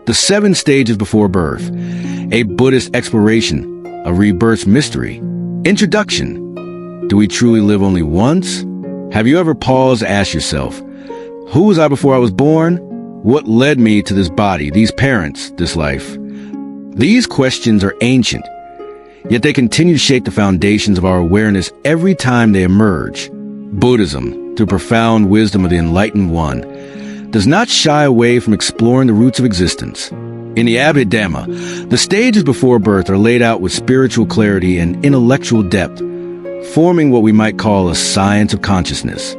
The 7 stages before birth, a Buddhist exploration, a rebirth's mystery. Introduction. Do we truly live only once? Have you ever paused to ask yourself, who was I before I was born? What led me to this body, these parents, this life? These questions are ancient, yet they continue to shape the foundations of our awareness every time they emerge. Buddhism, through profound wisdom of the enlightened one, does not shy away from exploring the roots of existence. In the Abhidhamma, the stages before birth are laid out with spiritual clarity and intellectual depth, forming what we might call a science of consciousness.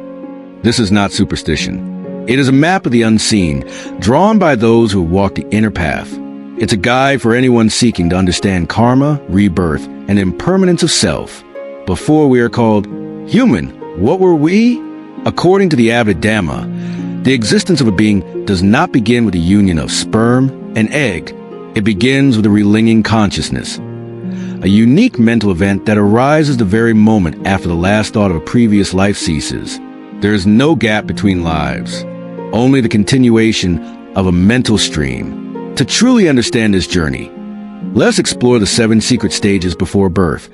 This is not superstition. It is a map of the unseen, drawn by those who have walked the inner path. It's a guide for anyone seeking to understand karma, rebirth, and impermanence of self. Before we are called human, what were we? According to the Abhidhamma, the existence of a being does not begin with the union of sperm and egg. It begins with a relinging consciousness, a unique mental event that arises the very moment after the last thought of a previous life ceases. There is no gap between lives, only the continuation of a mental stream. To truly understand this journey, let's explore the 7 secret stages before birth,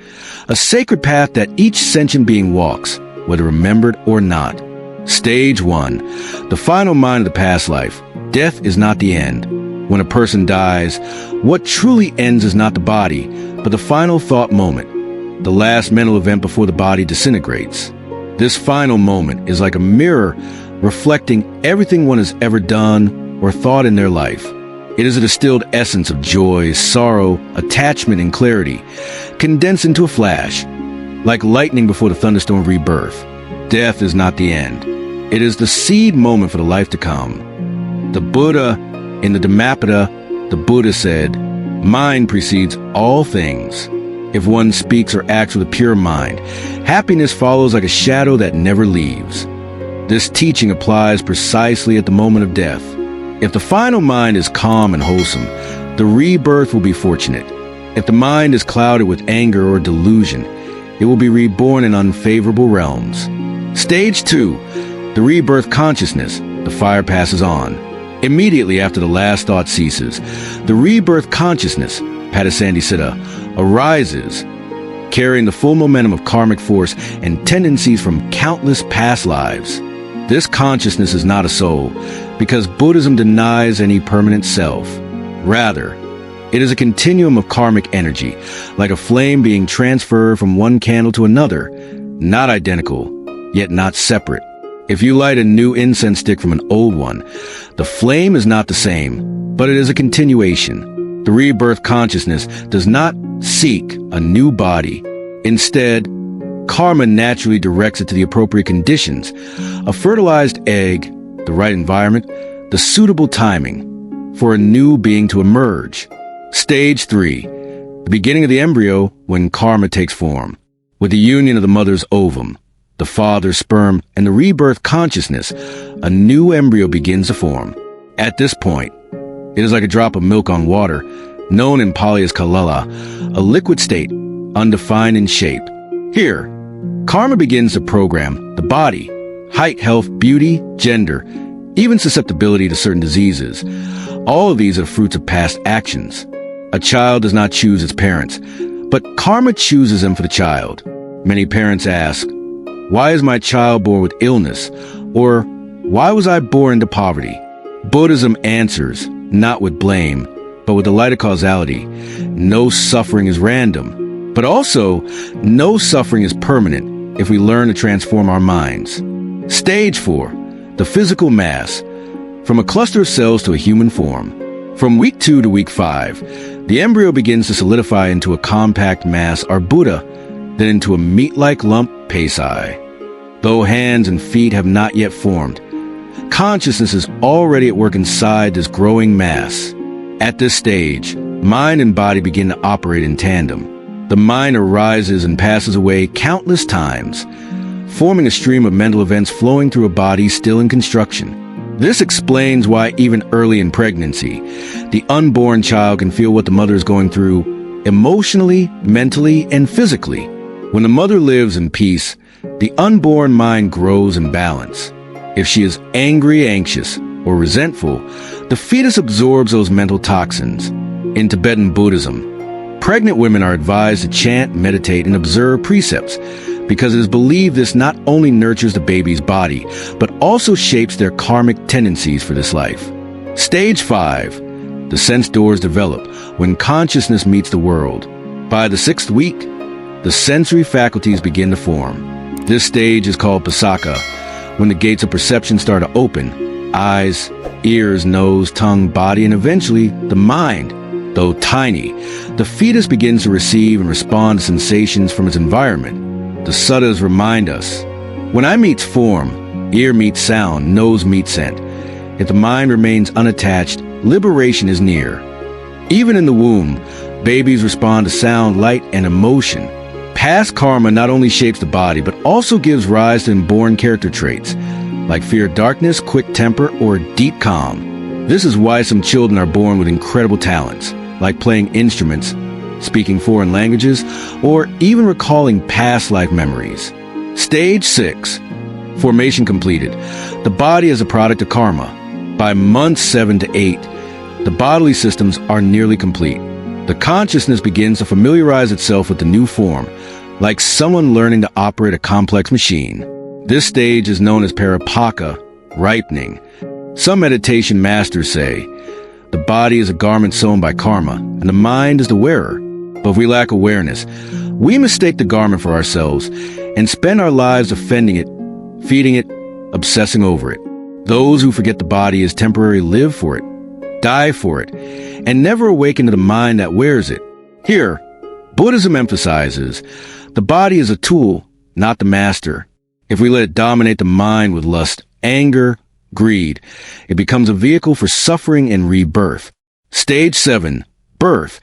a sacred path that each sentient being walks, whether remembered or not. Stage 1, the final mind of the past life. Death is not the end. When a person dies, what truly ends is not the body, but the final thought moment, the last mental event before the body disintegrates. This final moment is like a mirror reflecting everything one has ever done or thought in their life. It is a distilled essence of joy, sorrow, attachment, and clarity, condensed into a flash, like lightning before the thunderstorm of rebirth. Death is not the end. It is the seed moment for the life to come. The Buddha, in the Dhammapada, the Buddha said, "Mind precedes all things." If one speaks or acts with a pure mind, happiness follows like a shadow that never leaves. This teaching applies precisely at the moment of death. If the final mind is calm and wholesome, the rebirth will be fortunate. If the mind is clouded with anger or delusion, it will be reborn in unfavorable realms. Stage 2, the rebirth consciousness. The fire passes on. Immediately after the last thought ceases, the rebirth consciousness, Padasandhisiddha, arises, carrying the full momentum of karmic force and tendencies from countless past lives. This consciousness is not a soul, because Buddhism denies any permanent self. Rather, it is a continuum of karmic energy, like a flame being transferred from one candle to another, not identical, yet not separate. If you light a new incense stick from an old one, the flame is not the same, but it is a continuation. The rebirth consciousness does not seek a new body. Instead, karma naturally directs it to the appropriate conditions: a fertilized egg, the right environment, the suitable timing for a new being to emerge. Stage 3, the beginning of the embryo when karma takes form. With the union of the mother's ovum, the father's sperm, and the rebirth consciousness, a new embryo begins to form. At this point, it is like a drop of milk on water, known in Pali as kalala, a liquid state, undefined in shape. Here, karma begins to program the body, height, health, beauty, gender, even susceptibility to certain diseases. All of these are fruits of past actions. A child does not choose its parents, but karma chooses them for the child. Many parents ask, "Why is my child born with illness?" Or, "Why was I born into poverty?" Buddhism answers, not with blame, but with the light of causality. No suffering is random, but also no suffering is permanent if we learn to transform our minds. Stage 4, the physical mass, from a cluster of cells to a human form. From week 2 to week 5, the embryo begins to solidify into a compact mass, our Buddha, then into a meat-like lump, Pesai. Though hands and feet have not yet formed, consciousness is already at work inside this growing mass. At this stage, mind and body begin to operate in tandem. The mind arises and passes away countless times, forming a stream of mental events flowing through a body still in construction. This explains why even early in pregnancy, the unborn child can feel what the mother is going through emotionally, mentally, and physically. When the mother lives in peace, the unborn mind grows in balance. If she is angry, anxious, or resentful, The fetus absorbs those mental toxins. In Tibetan Buddhism, pregnant women are advised to chant, meditate, and observe precepts because it is believed this not only nurtures the baby's body, but also shapes their karmic tendencies for this life. Stage 5. The sense doors develop when consciousness meets the world. By the 6th week, the sensory faculties begin to form. This stage is called Pasaka, when the gates of perception start to open. Eyes, ears, nose, tongue, body, and eventually the mind. Though tiny, the fetus begins to receive and respond to sensations from its environment. The suttas remind us, when eye meets form, ear meets sound, nose meets scent. If the mind remains unattached, liberation is near. Even in the womb, babies respond to sound, light, and emotion. Past karma not only shapes the body, but also gives rise to inborn character traits, like fear of darkness, quick temper, or deep calm. This is why some children are born with incredible talents, like playing instruments, speaking foreign languages, or even recalling past life memories. Stage 6. Formation completed. The body is a product of karma. By months 7 to 8, the bodily systems are nearly complete. The consciousness begins to familiarize itself with the new form, like someone learning to operate a complex machine. This stage is known as paripaka, ripening. Some meditation masters say, the body is a garment sewn by karma, and the mind is the wearer. But if we lack awareness, we mistake the garment for ourselves and spend our lives defending it, feeding it, obsessing over it. Those who forget the body is temporary live for it, die for it, and never awaken to the mind that wears it. Here, Buddhism emphasizes, the body is a tool, not the master. If we let it dominate the mind with lust, anger, greed, it becomes a vehicle for suffering and rebirth. Stage 7. Birth.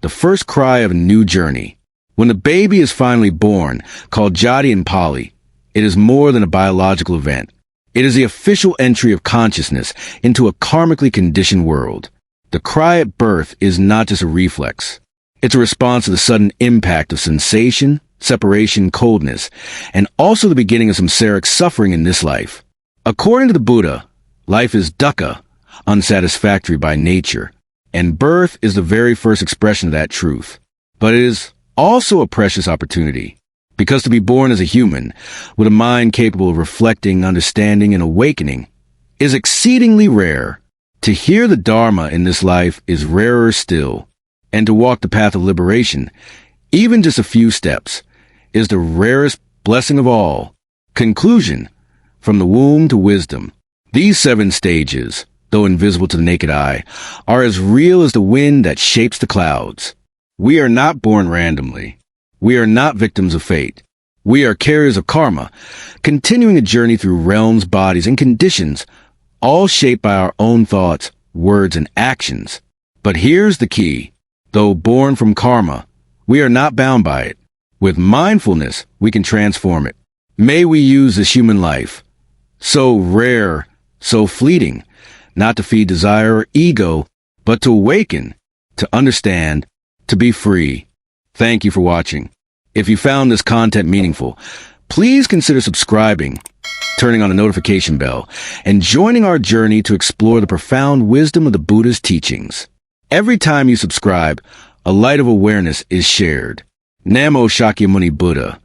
The first cry of a new journey. When the baby is finally born, called Jati in Pali, it is more than a biological event. It is the official entry of consciousness into a karmically conditioned world. The cry at birth is not just a reflex. It's a response to the sudden impact of sensation, separation, coldness, and also the beginning of samsaric suffering in this life. According to the Buddha, life is dukkha, unsatisfactory by nature, and birth is the very first expression of that truth. But it is also a precious opportunity, because to be born as a human, with a mind capable of reflecting, understanding, and awakening, is exceedingly rare. To hear the Dharma in this life is rarer still, and to walk the path of liberation, even just a few steps, is the rarest blessing of all. Conclusion. From the womb to wisdom, these 7 stages, though invisible to the naked eye, are as real as the wind that shapes the clouds. We are not born randomly. We are not victims of fate. We are carriers of karma, continuing a journey through realms, bodies, and conditions, all shaped by our own thoughts, words, and actions. But here's the key. Though born from karma, we are not bound by it. With mindfulness, we can transform it. May we use this human life, so rare, so fleeting, not to feed desire or ego, but to awaken, to understand, to be free. Thank you for watching. If you found this content meaningful, please consider subscribing, turning on the notification bell, and joining our journey to explore the profound wisdom of the Buddha's teachings. Every time you subscribe, a light of awareness is shared. Namo Shakyamuni Buddha.